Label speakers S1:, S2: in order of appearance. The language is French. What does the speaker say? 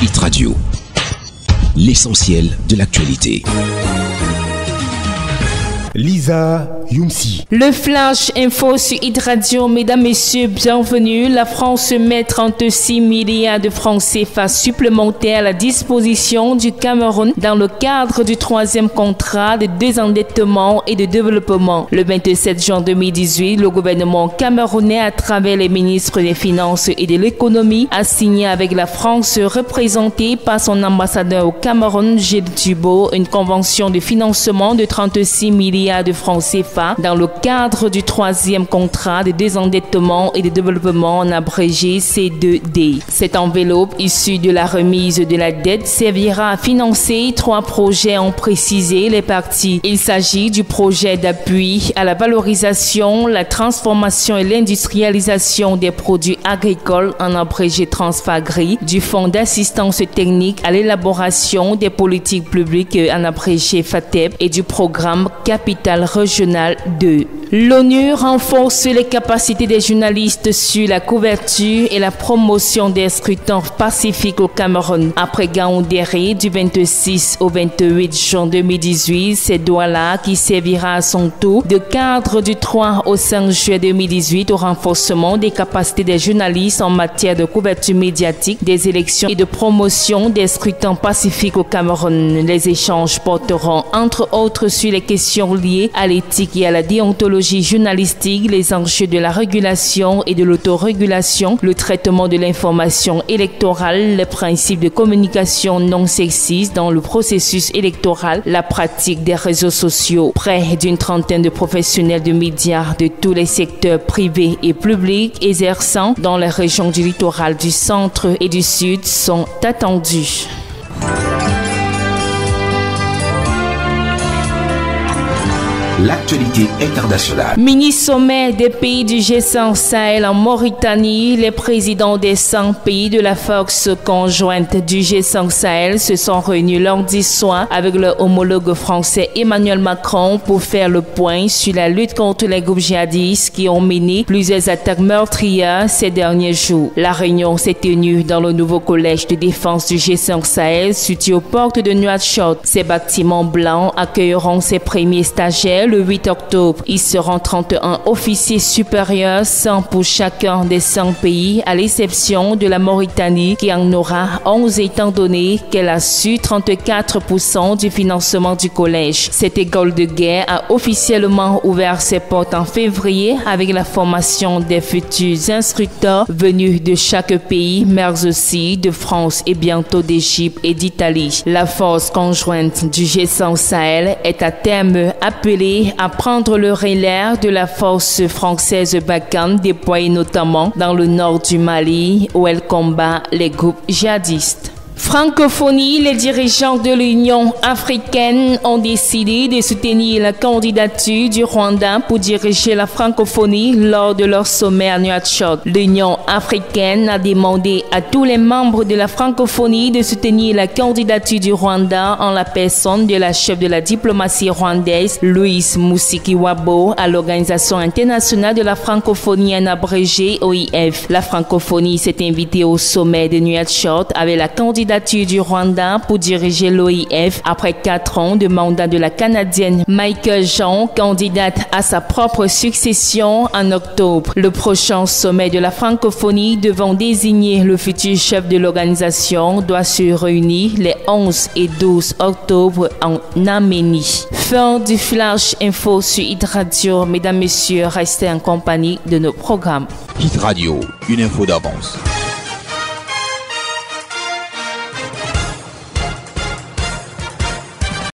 S1: Hit Radio, l'essentiel de l'actualité.
S2: Lisa Youmsi.
S3: Le Flash Info sur Hit Radio, mesdames, messieurs, bienvenue. La France met 36 milliards de francs CFA supplémentaires à la disposition du Cameroun dans le cadre du 3e contrat de désendettement et de développement. Le 27 juin 2018, le gouvernement camerounais, à travers les ministres des Finances et de l'Économie, a signé avec la France, représentée par son ambassadeur au Cameroun, Gilles Thubaud, une convention de financement de 36 milliards de francs CFA dans le cadre du 3e contrat de désendettement et de développement, en abrégé C2D. Cette enveloppe issue de la remise de la dette servira à financer 3 projets, ont précisé les parties. Il s'agit du projet d'appui à la valorisation, la transformation et l'industrialisation des produits agricoles, en abrégé Transfagri, du fonds d'assistance technique à l'élaboration des politiques publiques, en abrégé FATEP, et du programme Capital Régional 2. L'ONU renforce les capacités des journalistes sur la couverture et la promotion des scrutins pacifiques au Cameroun. Après Gaoundéré du 26 au 28 juin 2018, c'est Douala qui servira à son tour de cadre du 3 au 5 juillet 2018 au renforcement des capacités des journalistes en matière de couverture médiatique des élections et de promotion des scrutins pacifiques au Cameroun. Les échanges porteront entre autres sur les questions liées à l'éthique et à la déontologie journalistique, les enjeux de la régulation et de l'autorégulation, le traitement de l'information électorale, les principes de communication non sexiste dans le processus électoral, la pratique des réseaux sociaux. Près d'une trentaine de professionnels de médias de tous les secteurs privés et publics exerçant dans les régions du littoral du centre et du sud sont attendus.
S1: L'actualité internationale.
S3: Mini-sommet des pays du G5 Sahel en Mauritanie. Les présidents des 100 pays de la force conjointe du G5 Sahel se sont réunis lundi soir avec leur homologue français Emmanuel Macron pour faire le point sur la lutte contre les groupes djihadistes qui ont mené plusieurs attaques meurtrières ces derniers jours. La réunion s'est tenue dans le nouveau collège de défense du G5 Sahel situé aux portes de Nouakchott. Ces bâtiments blancs accueilleront ses premiers stagiaires le 8 octobre. Ils seront 31 officiers supérieurs, 100 pour chacun des 100 pays, à l'exception de la Mauritanie qui en aura 11 étant donné qu'elle a su 34% du financement du collège. Cette école de guerre a officiellement ouvert ses portes en février avec la formation des futurs instructeurs venus de chaque pays, mais aussi de France et bientôt d'Égypte et d'Italie. La force conjointe du G5 Sahel est à terme appelée à prendre le relais de la force française Barkhane déployée notamment dans le nord du Mali où elle combat les groupes djihadistes. Francophonie, les dirigeants de l'Union africaine ont décidé de soutenir la candidature du Rwanda pour diriger la francophonie lors de leur sommet à Nouakchott. L'Union africaine a demandé à tous les membres de la francophonie de soutenir la candidature du Rwanda en la personne de la chef de la diplomatie rwandaise, Louise Mushikiwabo, à l'Organisation internationale de la francophonie, en abrégé OIF. La francophonie s'est invitée au sommet de Nouakchott avec la candidature du Rwanda pour diriger l'OIF après 4 ans de mandat de la Canadienne Michaëlle Jean, candidate à sa propre succession en octobre. Le prochain sommet de la francophonie devant désigner le futur chef de l'organisation doit se réunir les 11 et 12 octobre en Arménie. Fin du Flash Info sur Hit Radio. Mesdames, messieurs, restez en compagnie de nos programmes.
S1: Hit Radio, une info d'avance.